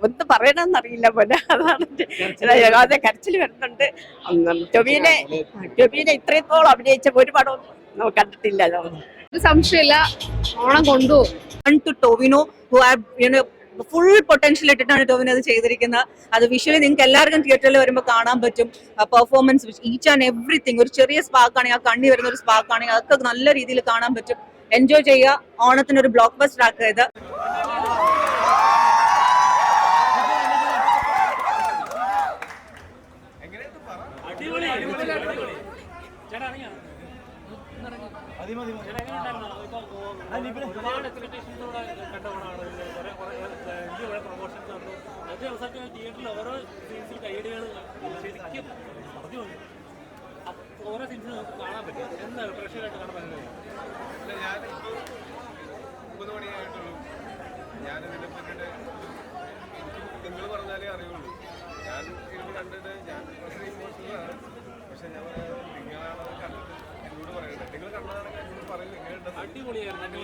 ഒന്നും പറയണമെന്നറിയില്ല പോലെ. അതാണ് അതെ, കരച്ചിൽ വരുന്നുണ്ട്. ടൊബീനെ ഇത്രത്തോളം അഭിനയിച്ച ഒരു പടവും നമുക്ക് കണ്ടിട്ടില്ല. ഒരു സംശയമില്ല, ഓണം കൊണ്ടുപോകും. ടൊവിനോ ഫുൾ പൊട്ടൻഷ്യൽ ഇട്ടിട്ടാണ് ടൊവിനോ അത് ചെയ്തിരിക്കുന്നത്. അത് വിഷ്വലി നിങ്ങൾക്ക് എല്ലാവർക്കും തിയേറ്ററിൽ വരുമ്പോൾ കാണാൻ പറ്റും. പെർഫോമൻസ് ഈച്ച് ആൻഡ് എവറിത്തിങ്, ഒരു ചെറിയ സ്പാർക്ക് ആണെങ്കിൽ ആ കണ്ണി വരുന്ന ഒരു സ്പാർക്ക് ആണെങ്കിൽ അതൊക്കെ നല്ല രീതിയിൽ കാണാൻ പറ്റും. എൻജോയ് ചെയ്യുക. ഓണത്തിന് ഒരു ബ്ലോക്ക് ബസ്റ്റർ ആക്കുക ഇത്. തിയേറ്ററിൽ ഓരോ സീൻസിൽ കൈയടികൾ ശരിക്കും ഓരോ സീൻസിൽ നമുക്ക് കാണാൻ പറ്റും. എന്താണ് പ്രേക്ഷകരായിട്ട് കാണാൻ പറ്റുന്നത്? ഞാൻ 9 മണിയായിട്ടുള്ളൂ. ഞാനിതിനെ പറ്റിയിട്ട് നിങ്ങൾ പറഞ്ഞാലേ അറിയുള്ളൂ. ഞാൻ ഇരുന്ന് കണ്ടിട്ട് ഞാൻ വളരെ ഇമോഷണലാണ്. പക്ഷെ ഞാൻ നിങ്ങളാണ് കണ്ടിട്ട് എന്നോട് പറയുന്നത്. നിങ്ങൾ കണ്ടതാണെങ്കിൽ എന്നോട് പറയും എങ്ങനെയുണ്ട്. അടിപൊളിയായിരുന്നു.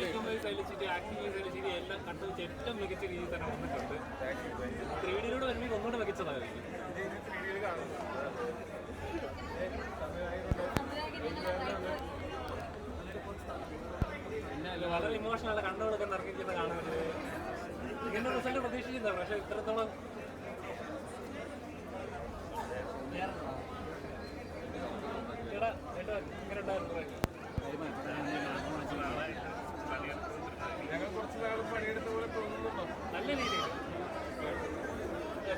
ശൈലിച്ചിട്ട് ആക്ടിങ് ശൈലിച്ചിട്ട് എല്ലാം കണ്ടത് ഏറ്റവും മികച്ച രീതിയിൽ തന്നെ വന്നിട്ടുണ്ട്. 3Dയിലൂടെ വരുമ്പോൾ ഒന്നുകൂടെ മികച്ചതായിരിക്കും. 3Dയിൽ കാണുന്നത് പിന്നെ വളരെ ഇമോഷണൽ കണ്ടുകൊടുക്കാൻ ഇറങ്ങിക്കുന്ന കാണുന്നത്. ഇങ്ങനെ റിസൾട്ട് പ്രതീക്ഷിക്കുന്നതാണ്. പക്ഷെ ഇത്രത്തോളം ഇങ്ങനെ ഉണ്ടായിരുന്നു. ഞങ്ങൾ കുറച്ച് നാൾ പണിയെടുത്ത പോലെ തോന്നുന്നുണ്ടോ? നല്ല രീതിയിൽ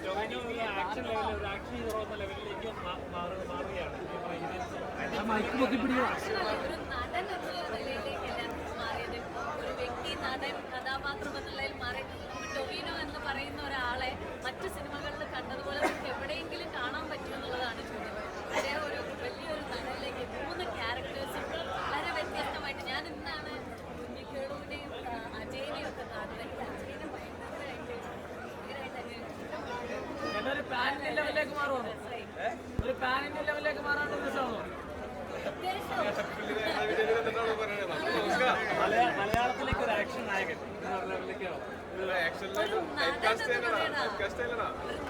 ടൊവിനോ ഈ ആക്ഷൻ ലെവലിൽ ഒരു ആക്ഷൻ ഹീറോ എന്ന ലെവലിലേക്ക് മാറുകയാണ്. ഒരു വ്യക്തി നടൻ കഥാപാത്രം എന്നുള്ളതിൽ മാറി ടൊവിനോ എന്ന് പറയുന്ന ഒരാളെ മറ്റു സിനിമകളിൽ കണ്ടതുപോലെ നമുക്ക് എവിടെയെങ്കിലും കാണാൻ പറ്റുമെന്നുള്ളതാണ് ചോദ്യം. അദ്ദേഹം ഒരു വലിയൊരു നടനിലേക്ക് 3 ക്യാരക്ടേഴ്സും വളരെ വ്യത്യസ്തമായിട്ട്. ഞാൻ ഇന്നാണ് കുഞ്ഞിക്കേളുവിനെയും അജയനെയും ഒക്കെ കാണുന്നത്. അജയനെ ഭയങ്കരമായിട്ട് മലയാളത്തിലേക്ക് ഒരു ആക്ഷൻ നായകൻ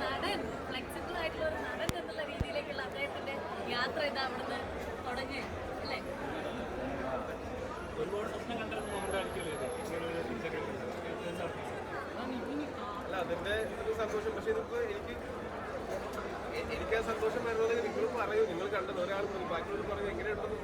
നടൻ, ഫ്ലെക്സിബിൾ ആയിട്ടുള്ള ഒരു നടൻ എന്നുള്ള രീതിയിലേക്കുള്ള അദ്ദേഹത്തിന്റെ യാത്ര ഇതാ അവിടുന്ന് തുടങ്ങി അല്ലേ? ഒരുപാട് സ്വപ്നം കണ്ടിരുന്ന മൊമെന്റായിരിക്കും അല്ല, അതിന്റെ ഒരു സന്തോഷം. പക്ഷെ ഇതിപ്പോ എനിക്ക് ആ സന്തോഷം വരുന്നത് നിങ്ങൾ പറയൂ. നിങ്ങൾ കണ്ടത് ഒരാൾ ബാക്കിയോട് പറയും എങ്ങനെയുണ്ടെന്ന്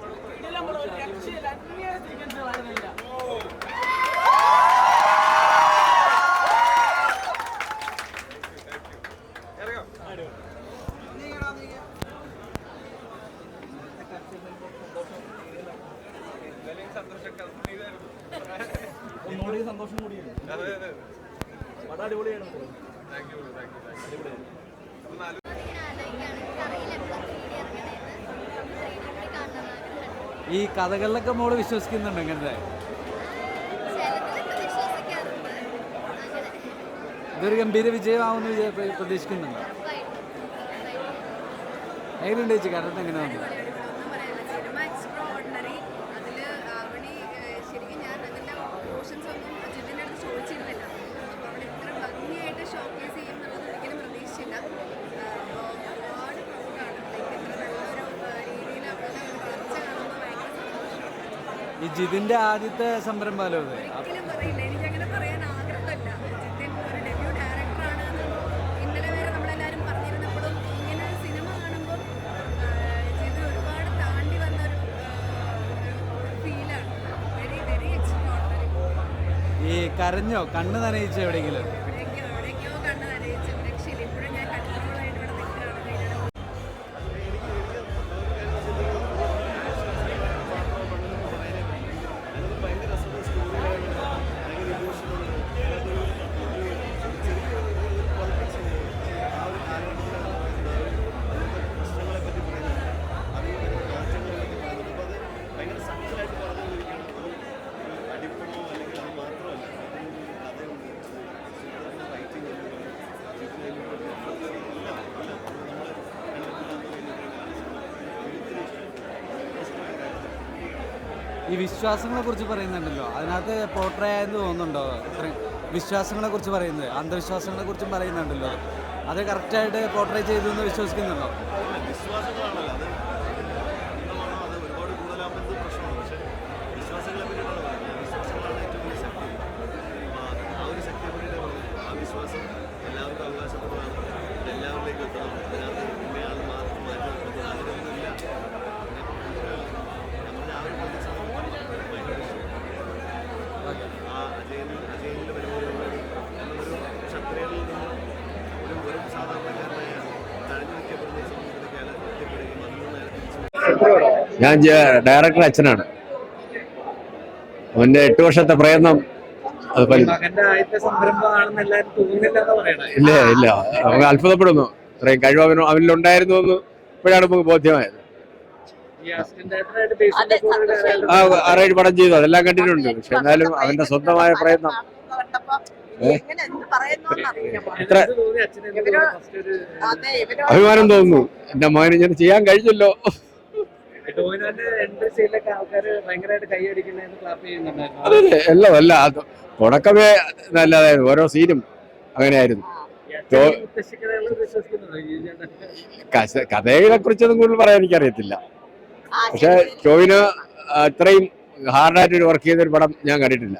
സന്തോഷം കൂടിയാണ്. അതെ അതെ, അടിപൊളിയാണ്. Thank you. ഈ കഥകളിലൊക്കെ മോള് വിശ്വസിക്കുന്നുണ്ട് ഇങ്ങനത്തെ? ഇതൊരു ഗംഭീര വിജയമാവുമെന്ന് പ്രതീക്ഷിക്കുന്നുണ്ടോ? എങ്ങനെയുണ്ട് ചേച്ചി കണ്ടിട്ട്? എങ്ങനെയാണ്? ഈ ജിതിന്റെ ആദ്യത്തെ സംരംഭമല്ലോ അത്? എനിക്കങ്ങനെ പറയാൻ ആഗ്രഹമല്ല. ജിതിൻ ഒരു ഡെബ്യൂ ഡയറക്ടറാണ്. ഇന്നലെ വരെ നമ്മളെല്ലാവരും പറഞ്ഞിരുന്നപ്പോഴും ഇങ്ങനെ ഒരു സിനിമ കാണുമ്പോൾ ജിതിൻ ഒരുപാട് താണ്ടി വന്നൊരു ഫീലാണ്. Very very extraordinary. ഈ കരഞ്ഞോ? കണ്ണ് നനയിച്ചോ എവിടെയെങ്കിലും? എവിടേക്കോ കണ്ണ് നനയിച്ചു. രക്ഷയില്ല. ഇപ്പോഴും ഞാൻ കൺട്രോളായിട്ട് ഇവിടെ നിൽക്കുകയാണ്. ഈ വിശ്വാസങ്ങളെ കുറിച്ച് പറയുന്നുണ്ടല്ലോ, അതിനകത്ത് പോർട്രേ ആയെന്ന് തോന്നുന്നുണ്ടോ? വിശ്വാസങ്ങളെ കുറിച്ച് പറയുന്നത്, അന്ധവിശ്വാസങ്ങളെ കുറിച്ചും പറയുന്നുണ്ടല്ലോ, അത് കറക്റ്റായിട്ട് പോർട്രേ ചെയ്തു എന്ന് വിശ്വസിക്കുന്നുണ്ടോ? വിശ്വാസങ്ങളാണല്ലോ അത് അത് ഒരുപാട് കൂടുതലാകുമ്പോൾ പ്രശ്നമാണ്. പക്ഷേ വിശ്വാസങ്ങളെ പറ്റിയിട്ടാണ് പറയുന്നത്. വിശ്വാസങ്ങളാണ് ഏറ്റവും വലിയ ശക്തി. അപ്പോൾ ആ ഒരു ശക്തിയെ പറ്റിയിട്ടാണ് പറയുന്നത്. ആ വിശ്വാസം എല്ലാവർക്കും അവകാശപ്പെട്ടതാണ്, എല്ലാവരിലേക്കും എത്തണം. അതിനകത്ത് ഇന്നയാൾ മാത്രം മാറ്റി നിർത്തുന്നത് അതിനൊന്നുമില്ല. നമ്മുടെ ആ ഒരു പ്രതിസന്ധി ഭയങ്കര ആ അജയനിൽ വരുമ്പോൾ നമ്മളൊരു ക്ഷത്രിയനിൽ നിന്ന് ഒരു സാധാരണക്കാരനായ തഴഞ്ഞു നിൽക്കപ്പെടുന്ന ഈ സമൂഹത്തിലേക്ക് അയാൾ എത്തിപ്പെടുകയും അതിൽ നിന്ന് ഞാൻ ഡയറക്ടർ അച്ഛനാണ്. അവന്റെ 8 വർഷത്തെ പ്രയത്നം അത് മകന്റെ ആദ്യത്തെ സംരംഭമാണെന്ന് എല്ലാവരും തോന്നുന്നില്ലെന്ന് പറയണേ. ഇല്ല നമുക്ക് അത്ഭുതപ്പെടുന്നു. ഇത്രയും കഴിവ് അവനിലുണ്ടായിരുന്നു എന്ന് ഇപ്പോഴാണ് നമുക്ക് ബോധ്യമായത്. ആറേഴ് പടം ചെയ്തു, അതെല്ലാം കണ്ടിട്ടുണ്ട്. പക്ഷെ എന്നാലും അവന്റെ സ്വന്തമായ പ്രയത്നം ഇത്ര അഭിമാനം തോന്നുന്നു. എന്റെ മകന് ഇങ്ങനെ ചെയ്യാൻ കഴിഞ്ഞല്ലോ. അതെ എല്ലാം അല്ല, തുടക്കമേ നല്ലതായിരുന്നു. ഓരോ സീനും അങ്ങനെയായിരുന്നു. കഥയെ കുറിച്ചൊന്നും കൂടുതൽ പറയാൻ എനിക്കറിയത്തില്ല. പക്ഷെ ടോവിനോ ഇത്രയും ഹാർഡായിട്ട് വർക്ക് ചെയ്തൊരു പടം ഞാൻ കണ്ടിട്ടില്ല.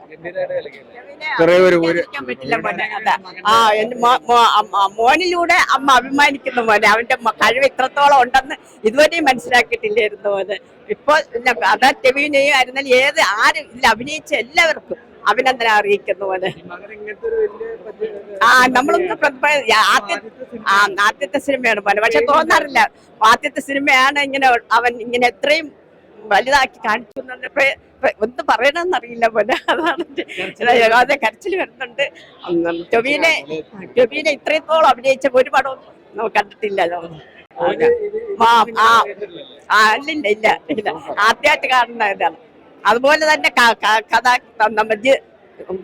മോനിലൂടെ അമ്മ അഭിമാനിക്കുന്ന മോനെ, അവന്റെ കഴിവ് ഇത്രത്തോളം ഉണ്ടെന്ന് ഇതുവരെയും മനസ്സിലാക്കിയിട്ടില്ലായിരുന്നു മോന്. ഇപ്പൊ അതാ ടൊവിനോയും ആയിരുന്നാലും ആരും ഇതിൽ അഭിനയിച്ച എല്ലാവർക്കും അഭിനന്ദനം അറിയിക്കുന്നു മോനെ. നമ്മളൊന്നും ആദ്യത്തെ സിനിമയാണ് മോനെ. പക്ഷെ തോന്നാറില്ല ആദ്യത്തെ സിനിമയാണ് ഇങ്ങനെ അവൻ ഇങ്ങനെ എത്രയും വലുതാക്കി കാണിച്ചു. ഒന്നും പറയണമെന്നറിയില്ല പോലെ. അതാണ് അതെ, കരച്ചിൽ വരുന്നുണ്ട്. ടൊവിനെ ഇത്രത്തോളം അഭിനയിച്ച ഒരു പടവും നമുക്ക് കണ്ടിട്ടില്ലല്ലോ. ഇല്ല ആദ്യമായിട്ട് കാണുന്ന ഇതാണ്. അതുപോലെ തന്നെ കഥ നമ്മൾ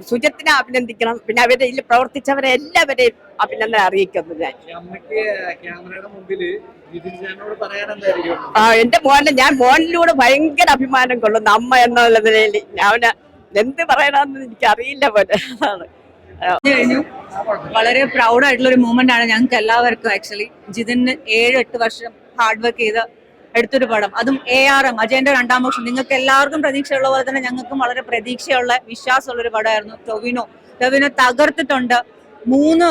സുജിത്തിനെ അഭിനന്ദിക്കണം. പിന്നെ അവരെ ഇതിൽ പ്രവർത്തിച്ചവരെ എല്ലാവരെയും അഭിനന്ദനം അറിയിക്കുന്നു ഞാൻ. എന്റെ മോനെ ഞാൻ മോനിലൂടെ ഭയങ്കര അഭിമാനം കൊള്ളുന്നു അമ്മ എന്നുള്ള നിലയിൽ. അവന് എന്ത് പറയണമെന്ന് എനിക്ക് അറിയില്ല പോലെ. അതാണ് വളരെ പ്രൗഡ് ആയിട്ടുള്ള ഒരു മൂമെന്റ് ആണ് ഞങ്ങൾക്ക് എല്ലാവർക്കും. ആക്ച്വലി ജിതിന് 7-8 വർഷം ഹാർഡ് വർക്ക് ചെയ്ത് എടുത്തൊരു പടം, അതും ARM അജയന്റെ 2ാം വർഷം. നിങ്ങൾക്ക് എല്ലാവർക്കും പ്രതീക്ഷയുള്ള പോലെ തന്നെ ഞങ്ങൾക്കും വളരെ പ്രതീക്ഷയുള്ള വിശ്വാസമുള്ള ഒരു പടമായിരുന്നു. ടൊവിനോ തകർത്തിട്ടുണ്ട്. 3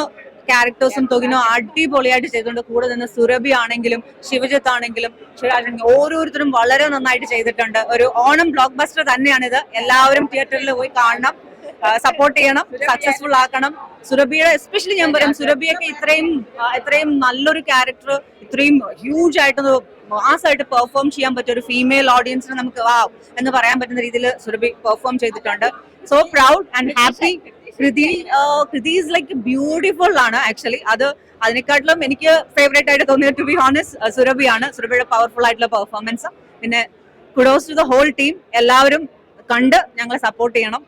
ക്യാരക്ടേഴ്സും ടൊവിനോ അടിപൊളിയായിട്ട് ചെയ്തിട്ടുണ്ട്. കൂടെ നിന്ന് സുരഭി ആണെങ്കിലും ശിവജിത്ത് ആണെങ്കിലും ഓരോരുത്തരും വളരെ നന്നായിട്ട് ചെയ്തിട്ടുണ്ട്. ഒരു ഓണം ബ്ലോക്ക് ബസ്റ്റർ തന്നെയാണിത്. എല്ലാവരും തിയേറ്ററിൽ പോയി കാണണം, സപ്പോർട്ട് ചെയ്യണം, സക്സസ്ഫുൾ ആക്കണം. സുരഭിയുടെ എസ്പെഷ്യലി ഞാൻ പറയും, സുരഭിയൊക്കെ ഇത്രയും നല്ലൊരു ക്യാരക്ടർ ഇത്രയും ഹ്യൂജ് ആയിട്ട് മാസമായിട്ട് പെർഫോം ചെയ്യാൻ പറ്റിയ ഒരു ഫീമെയിൽ ഓഡിയൻസിന് നമുക്ക് വാവ് എന്ന് പറയാൻ പറ്റുന്ന രീതിയിൽ സുരഭി പെർഫോം ചെയ്തിട്ടുണ്ട്. So proud and happy. Kriti is like beautiful ആണ് ആക്ച്വലി. അതിനെക്കാട്ടിലും എനിക്ക് ഫേവറേറ്റ് ആയിട്ട് തോന്നിയത് ടു ബി ഹോണസ്റ്റ് സുരഭിയാണ്. സുരഭിയുടെ പവർഫുൾ ആയിട്ടുള്ള പെർഫോമൻസ്. പിന്നെ kudos to the whole team. എല്ലാവരും കണ്ട് ഞങ്ങളെ സപ്പോർട്ട് ചെയ്യണം.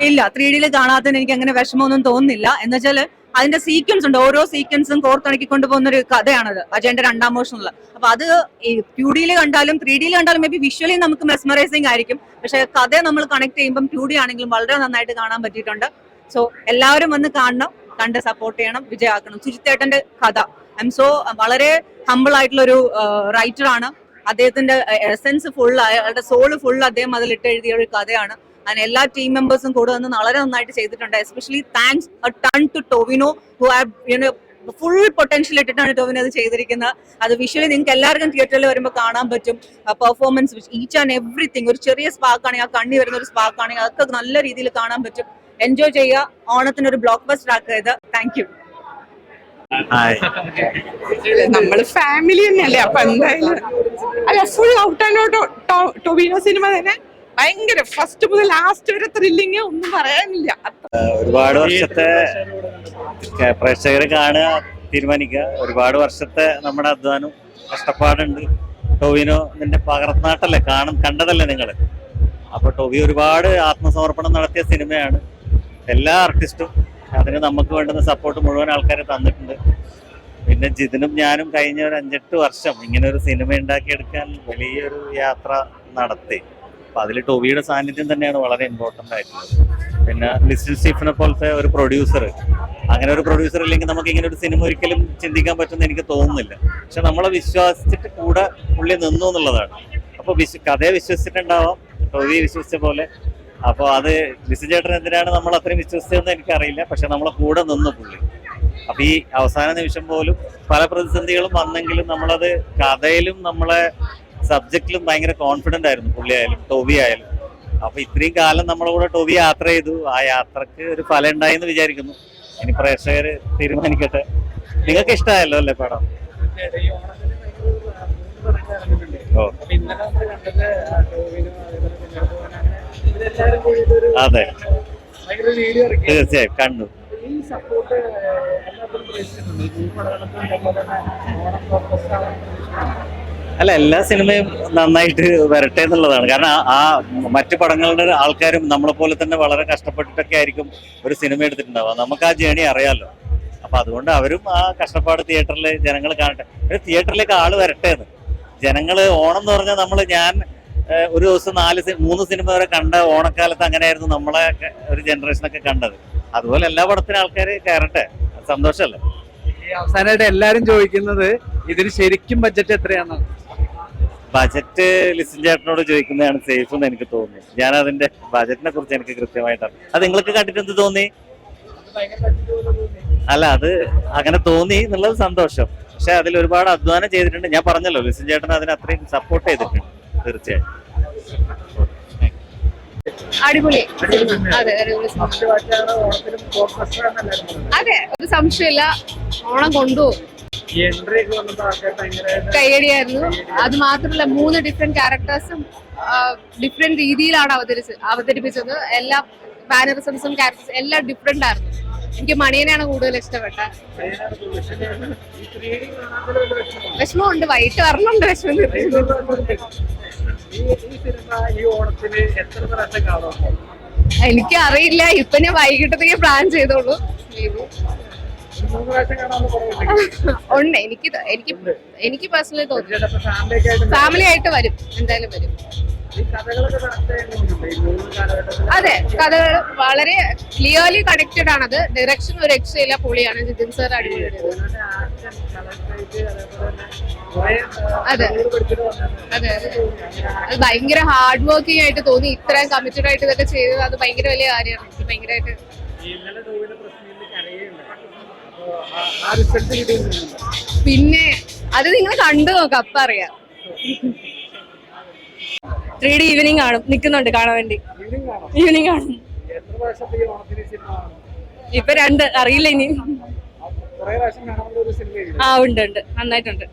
ഇല്ല 3D കാണാത്തതിന് എനിക്ക് അങ്ങനെ വിഷമമൊന്നും തോന്നുന്നില്ല. എന്നുവെച്ചാൽ അതിന്റെ സീക്വൻസ് ഉണ്ട്. ഓരോ സീക്വൻസും കോർത്തിണക്കി കൊണ്ടുപോകുന്ന ഒരു കഥയാണത് അജയന്റെ 2ാം വേർഷനുള്ള. അപ്പൊ അത് 2D കണ്ടാലും 3D കണ്ടാലും മേ ബി വിഷ്വലി നമുക്ക് മെസ്മറൈസിങ് ആയിരിക്കും. പക്ഷെ കഥ നമ്മൾ കണക്ട് ചെയ്യുമ്പോൾ 2D ആണെങ്കിലും വളരെ നന്നായിട്ട് കാണാൻ പറ്റിയിട്ടുണ്ട്. സോ എല്ലാവരും വന്ന് കാണണം, കണ്ട് സപ്പോർട്ട് ചെയ്യണം, വിജയമാക്കണം. സുജിത്തേട്ടന്റെ കഥ വളരെ ഹമ്പിൾ ആയിട്ടുള്ള ഒരു റൈറ്റർ ആണ്. അദ്ദേഹത്തിന്റെ എസെൻസ് ഫുൾ, അയാളുടെ സോള് ഫുൾ അദ്ദേഹം അതിലിട്ട് എഴുതിയ ഒരു കഥയാണ്. അതിന് എല്ലാ ടീം മെമ്പേഴ്സും കൂടെ വന്ന് വളരെ നന്നായിട്ട് ചെയ്തിട്ടുണ്ട്. Especially thanks a ton to Tovino who have full potential ഇട്ടിട്ടാണ് ടൊവിനോ അത് ചെയ്തിരിക്കുന്നത്. അത് വിഷ്വലി നിങ്ങൾക്ക് എല്ലാവർക്കും തിയേറ്ററിൽ വരുമ്പോൾ കാണാൻ പറ്റും. Performance each and everything. ഒരു ചെറിയ സ്പാർക്ക് ആണെങ്കിൽ, ആ കണ്ണി വരുന്ന ഒരു സ്പാർക്ക് ആണെങ്കിൽ അതൊക്കെ നല്ല രീതിയിൽ കാണാൻ പറ്റും. എൻജോയ് ചെയ്യുക. ഓണത്തിന് ഒരു ബ്ലോക്ക് ബസ്റ്റർ ആക്കുക ഇത്. Thank you. നമ്മള് ഫാമിലി തന്നെയല്ലേ, അപ്പൊ എന്തായാലും അല്ല full out and out Tovino cinema തന്നെ ഭയങ്കര ഫസ്റ്റ് മുതൽ ലാസ്റ്റ് വരെ ത്രില്ലിങ്, ഒന്നും പറയാനില്ല. ഒരുപാട് വർഷത്തെ പ്രേക്ഷകർ കാണുക, തീരുമാനിക്കുക. ഒരുപാട് വർഷത്തെ നമ്മുടെ അധ്വാനം, കഷ്ടപ്പാടുണ്ട്. ടൊവിനോ ഇതിന്റെ പകർന്നാട്ടല്ലേ കണ്ടതല്ലേ നിങ്ങൾ. അപ്പൊ ടൊവി ഒരുപാട് ആത്മസമർപ്പണം നടത്തിയ സിനിമയാണ്. എല്ലാ ആർട്ടിസ്റ്റും അതിന് നമുക്ക് വേണ്ടുന്ന സപ്പോർട്ട് മുഴുവൻ ആൾക്കാരെ തന്നിട്ടുണ്ട്. പിന്നെ ജിതിനും ഞാനും കഴിഞ്ഞ ഒരു 5-8 വർഷം ഇങ്ങനെ ഒരു സിനിമ ഉണ്ടാക്കിയെടുക്കാൻ വലിയൊരു യാത്ര നടത്തി. അപ്പൊ അതിൽ ടൊവിയുടെ സാന്നിധ്യം തന്നെയാണ് വളരെ ഇമ്പോർട്ടന്റ് ആയിട്ടുള്ളത്. പിന്നെ ലിസ്റ്റിൽ സ്റ്റീഫനെ പോലത്തെ ഒരു പ്രൊഡ്യൂസർ, അങ്ങനെ ഒരു പ്രൊഡ്യൂസർ ഇല്ലെങ്കിൽ നമുക്ക് ഇങ്ങനെ ഒരു സിനിമ ഒരിക്കലും ചിന്തിക്കാൻ പറ്റുമെന്ന് എനിക്ക് തോന്നുന്നില്ല. പക്ഷെ നമ്മളെ വിശ്വസിച്ചിട്ട് കൂടെ പുള്ളി നിന്നു എന്നുള്ളതാണ്. അപ്പോൾ കഥയെ വിശ്വസിച്ചിട്ടുണ്ടാവാം, ടോവിയെ വിശ്വസിച്ച പോലെ. അപ്പോൾ അത് ലിസി ചേട്ടൻ എന്തിനാണ് നമ്മൾ അത്രയും വിശ്വസിച്ചതെന്ന് എനിക്കറിയില്ല. പക്ഷെ നമ്മളെ കൂടെ നിന്നു പുള്ളി. അപ്പൊ ഈ അവസാന നിമിഷം പോലും പല പ്രതിസന്ധികളും വന്നെങ്കിലും നമ്മളത് കഥയിലും നമ്മളെ സബ്ജക്റ്റിലും ഭയങ്കര കോൺഫിഡന്റ് ആയിരുന്നു പുള്ളി ആയാലും ടോവി ആയാലും. അപ്പൊ ഇത്രയും കാലം നമ്മളെ കൂടെ ടോവി യാത്ര ചെയ്തു. ആ യാത്രക്ക് ഒരു ഫലം ഉണ്ടായി എന്ന് വിചാരിക്കുന്നു. ഇനി പ്രേക്ഷകർ തീരുമാനിക്കട്ടെ. നിങ്ങൾക്ക് ഇഷ്ടമായല്ലോ അല്ലേ പടം? ഓ അതെ, തീർച്ചയായും കണ്ടു. അല്ല, എല്ലാ സിനിമയും നന്നായിട്ട് വരട്ടെ എന്നുള്ളതാണ്. കാരണം ആ മറ്റു പടങ്ങളുടെ ആൾക്കാരും നമ്മളെ പോലെ തന്നെ വളരെ കഷ്ടപ്പെട്ടിട്ടൊക്കെ ആയിരിക്കും ഒരു സിനിമ എടുത്തിട്ടുണ്ടാവുക. നമുക്ക് ആ ജേണി അറിയാമല്ലോ. അപ്പൊ അതുകൊണ്ട് അവരും ആ കഷ്ടപ്പാട് തിയേറ്ററിൽ ജനങ്ങൾ കാണട്ടെ. തിയേറ്ററിലേക്ക് ആള് വരട്ടെ എന്ന്. ജനങ്ങൾ ഓണം എന്ന് പറഞ്ഞാൽ ഞാൻ ഒരു ദിവസം 3 സിനിമ വരെ കണ്ട ഓണക്കാലത്ത് അങ്ങനെയായിരുന്നു നമ്മളെ ഒരു ജനറേഷനൊക്കെ കണ്ടത്. അതുപോലെ എല്ലാ പടത്തിനും ആൾക്കാർ കയറട്ടെ, സന്തോഷമല്ലേ. അവസാനമായിട്ട് എല്ലാരും ചോദിക്കുന്നത് ഇതിന് ശരിക്കും ബഡ്ജറ്റ് എത്രയാണെന്ന്. ബജറ്റ് ലിസിൻ ചേട്ടനോട് ചോദിക്കുന്നതാണ് സേഫ് എന്ന് എനിക്ക് തോന്നി. ഞാൻ അതിന്റെ ബജറ്റിനെ കുറിച്ച് എനിക്ക് കൃത്യമായിട്ട് അത് നിങ്ങൾക്ക് കണ്ടിട്ട് എന്ത് തോന്നി? അല്ല, അത് അങ്ങനെ തോന്നി എന്നുള്ളത് സന്തോഷം. പക്ഷെ അതിൽ ഒരുപാട് അധ്വാനം ചെയ്തിട്ടുണ്ട്. ഞാൻ പറഞ്ഞല്ലോ, ലിസിൻ ചേട്ടൻ അതിന് അത്രയും സപ്പോർട്ട് ചെയ്തിട്ടുണ്ട്. തീർച്ചയായും അടിപൊളി. അതെ, അതെ, ഒരു സംശയമില്ല. ഓണം കൊണ്ടുപോകും. കയ്യടിയായിരുന്നു. അത് മാത്രമല്ല, 3 ഡിഫറെന്റ് ക്യാരക്ടേഴ്സും ഡിഫറെന്റ് രീതിയിലാണ് അവതരിപ്പിച്ചത്. എല്ലാ മാനറിസംസും ക്യാരക്ടേഴ്സും എല്ലാം ഡിഫറെന്റ് ആയിരുന്നു. എനിക്ക് മണിയനെയാണ് കൂടുതൽ ഇഷ്ടപ്പെട്ടത്. വിഷമമുണ്ട്, വൈകിട്ട് വരണുണ്ട് വിഷമം. എനിക്ക് അറിയില്ല, ഇപ്പൊ ഞാൻ വൈകിട്ടത്തേക്ക് പ്ലാൻ ചെയ്തോളൂ. ഉണ്ട്. എനിക്ക് പേഴ്സണലി തോന്നുന്നു ഫാമിലി ആയിട്ട് വരും, എന്തായാലും വരും. അതെ, കഥകൾ വളരെ ക്ലിയർലി കണക്റ്റഡ് ആണത്. ഡയറക്ഷൻ ഒരു രക്ഷയില്ല, പൊളിയാണ്. ജിതിൻ സാർ അടിപൊളി. അതെ അതെ, അത് ഭയങ്കര ഹാർഡ് വർക്കിംഗ് ആയിട്ട് തോന്നി. ഇത്രയും കമ്മിറ്റഡ് ആയിട്ട് ഇതൊക്കെ ചെയ്തത് അത് ഭയങ്കര വലിയ കാര്യമാണ്. എനിക്ക് ഭയങ്കരമായിട്ട് പിന്നെ അത് നിങ്ങൾ കണ്ടു നോക്കാം, അപ്പൊ അറിയാം. 3D ഈവനിങ് കാണും, നിൽക്കുന്നുണ്ട് കാണാൻ വേണ്ടി. ഈവനിങ് കാണും. ഇപ്പൊ 2 അറിയില്ല ഇനി. ഉണ്ട്, നന്നായിട്ടുണ്ട്.